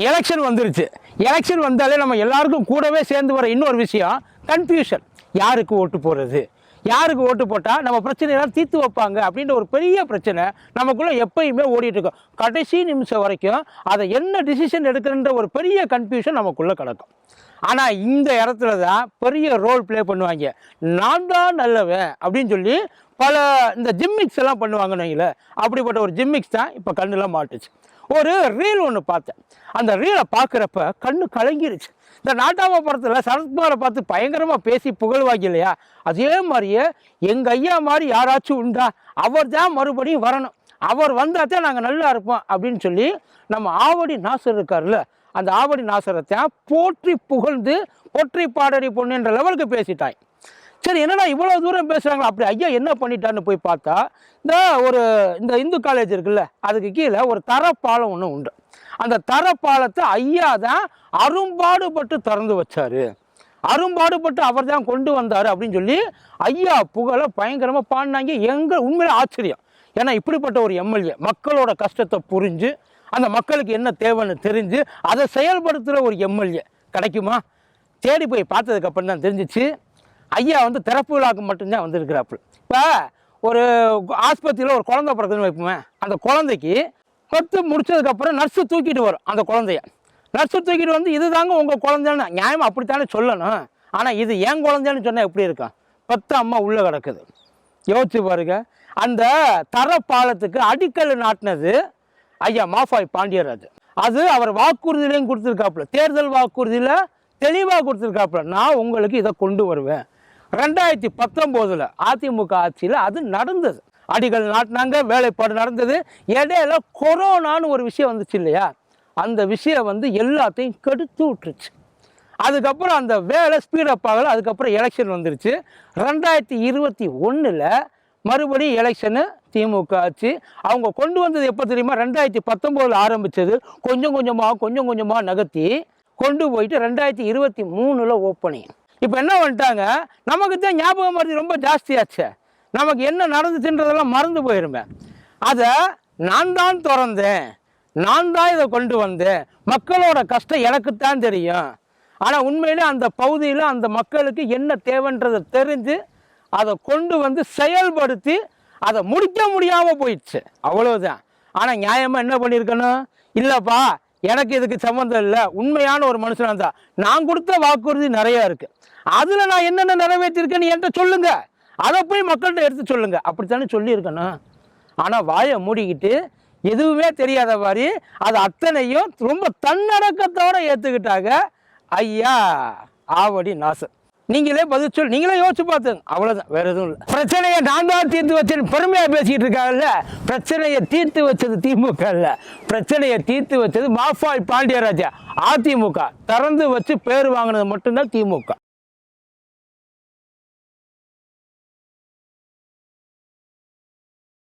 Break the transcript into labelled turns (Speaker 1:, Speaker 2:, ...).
Speaker 1: Election வந்துருச்சு. Election வந்தாலே நம்ம எல்லாருக்கும் கூடவே சேர்ந்து வர இன்னொரு விஷயம் கன்ஃபியூஷன். யாருக்கு ஓட்டு போடுறது, யாருக்கு ஓட்டு போட்டால் நம்ம பிரச்சனையெல்லாம் தீர்த்து வைப்பாங்க அப்படின்ற ஒரு பெரிய பிரச்சனை நமக்குள்ளே எப்பயுமே ஓடிட்டு இருக்கோம். கடைசி நிமிஷம் வரைக்கும் அதை என்ன டிசிஷன் எடுக்கிறன்ற ஒரு பெரிய கன்ஃபியூஷன் நமக்குள்ளே கிடக்கும். ஆனால் இந்த இடத்துல தான் பெரிய ரோல் ப்ளே பண்ணுவாங்க. நான் தான் நல்லவன் அப்படின்னு சொல்லி பல இந்த ஜிம்மிக்ஸ் எல்லாம் பண்ணுவாங்கன்னு வைங்களேன். அப்படிப்பட்ட ஒரு ஜிம்மிக்ஸ் தான் இப்போ கண்ணுலாம் மாட்டுச்சு. ஒரு ரீல் ஒன்று பார்த்தேன். அந்த ரீலை பார்க்குறப்ப கண்ணு கலங்கிருச்சு. இந்த நாட்டாம படத்தில் சரத்குமாரை பார்த்து பயங்கரமாக பேசி புகழ்வாங்க இல்லையா, அதே மாதிரியே எங்கள் ஐயா மாதிரி யாராச்சும் உண்டா, அவர் தான் மறுபடியும் வரணும், அவர் வந்தால் தான் நாங்கள் நல்லா இருப்போம் அப்படின்னு சொல்லி நம்ம ஆவடி நாசர் இருக்கார்ல, அந்த ஆவடி நாசரத்தை போற்றி புகழ்ந்து போற்றி பாடறி பொண்ணுன்ற லெவலுக்கு பேசிட்டாங்க. சரி, என்னடா இவ்வளோ தூரம் பேசுகிறாங்களா, அப்படி ஐயா என்ன பண்ணிட்டான்னு போய் பார்த்தா இந்த இந்து காலேஜ் இருக்குல்ல, அதுக்கு கீழே ஒரு தரப்பாலம் ஒன்று உண்டு. அந்த தரப்பாலத்தை ஐயா தான் அரும்பாடுபட்டு திறந்து வச்சார், அரும்பாடுபட்டு அவர் தான் கொண்டு வந்தார் அப்படின்னு சொல்லி ஐயா புகழை பயங்கரமாக பாடினாங்க. எங்கள் உண்மையில ஆச்சரியம். ஏன்னா இப்படிப்பட்ட ஒரு எம்எல்ஏ மக்களோட கஷ்டத்தை புரிஞ்சு அந்த மக்களுக்கு என்ன தேவைன்னு தெரிஞ்சு அதை செயல்படுத்துகிற ஒரு எம்எல்ஏ கிடைக்குமா? தேடி போய் பார்த்ததுக்கப்புறம் தான் தெரிஞ்சிச்சு ஐயா திறப்பு விழாக்கு மட்டும்தான் வந்திருக்கிறாப்புல. இப்போ ஒரு ஆஸ்பத்திரியில் ஒரு குழந்தை பிறகுன்னு வைப்போமே, அந்த குழந்தைக்கு பத்து முடிச்சதுக்கப்புறம் நர்ஸு தூக்கிட்டு வரும். அந்த குழந்தைய நர்ஸு தூக்கிட்டு வந்து இது தாங்க உங்கள் குழந்தைன்னு நியாயம் அப்படித்தானே சொல்லணும். ஆனால் இது ஏன் குழந்தைன்னு சொன்னால் எப்படி இருக்கும்? பத்து அம்மா உள்ளே கிடக்குது. யோசிச்சு பாருங்க. அந்த தரப்பாலத்துக்கு அடிக்கல் நாட்டினது ஐயா மாஃபாய் பாண்டியராஜ். அது அவர் வாக்குறுதியிலையும் கொடுத்துருக்காப்புல, தேர்தல் வாக்குறுதியில் தெளிவாக கொடுத்துருக்காப்புல, நான் உங்களுக்கு இதை கொண்டு வருவேன். 2019 அதிமுக ஆட்சியில் அது நடந்தது. அடிகள் நாட்டினாங்க, வேலைப்பாடு நடந்தது. இடையில கொரோனான்னு ஒரு விஷயம் வந்துச்சு இல்லையா, அந்த விஷயம் எல்லாத்தையும் கெடுத்து விட்டுருச்சு. அதுக்கப்புறம் அந்த வேலை ஸ்பீடப் ஆகலை. அதுக்கப்புறம் எலெக்ஷன் வந்துருச்சு. 2021 மறுபடியும் எலெக்ஷனு திமுக ஆச்சு. அவங்க கொண்டு வந்தது எப்போ தெரியுமா? 2019 ஆரம்பித்தது. கொஞ்சம் கொஞ்சமாக நகர்த்தி கொண்டு போயிட்டு 2023 ஓப்பனிங். இப்போ என்ன பண்ணிட்டாங்க, நமக்கு தான் ஞாபகம் மறதி ரொம்ப ஜாஸ்தியாச்சு. நமக்கு என்ன நடந்துச்சுன்றதெல்லாம் மறந்து போயிருமே. அதை நான் தான் திறந்தேன், நான் தான் இதை கொண்டு வந்தேன், மக்களோட கஷ்டம் எனக்குத்தான் தெரியும். ஆனால் உண்மையிலே அந்த பகுதியில் அந்த மக்களுக்கு என்ன தேவைன்றதை தெரிஞ்சு அதை கொண்டு செயல்படுத்தி அதை முடிக்க முடியாமல் போயிடுச்சு, அவ்வளவுதான். ஆனால் நியாயமாக என்ன பண்ணியிருக்கணும்? இல்லைப்பா, எனக்கு இதுக்கு சம்மந்தம் இல்லை, உண்மையான ஒரு மனுஷனாக தான் நான் கொடுத்த வாக்குறுதி நிறையா இருக்குது, அதில் நான் என்னென்ன நிறைவேற்றிருக்கேன்னு என்கிட்ட சொல்லுங்க, அதை போய் மக்கள்கிட்ட எடுத்து சொல்லுங்க, அப்படித்தானே சொல்லியிருக்கணும். ஆனால் வாயை மூடிக்கிட்டு எதுவுமே தெரியாத மாதிரி அது அத்தனையும் ரொம்ப தன்னடக்கத்தோடு ஏற்றுக்கிட்டாங்க ஐயா ஆவடி நாசர். நீங்களே பதில் சொல்லி நீங்களே யோசிச்சு பார்த்துங்க, அவ்வளோதான், வேற எதுவும் இல்லை. பிரச்சனையை நான் தான் தீர்த்து வச்சேன்னு பெருமையாக பேசிக்கிட்டு இருக்காங்கல்ல, பிரச்சனையை தீர்த்து வச்சது திமுக இல்லை, பிரச்சனையை தீர்த்து வச்சது மாஃபாய் பாண்டியராஜா அதிமுக. திறந்து வச்சு பேர் வாங்கினது மட்டும்தான் திமுக.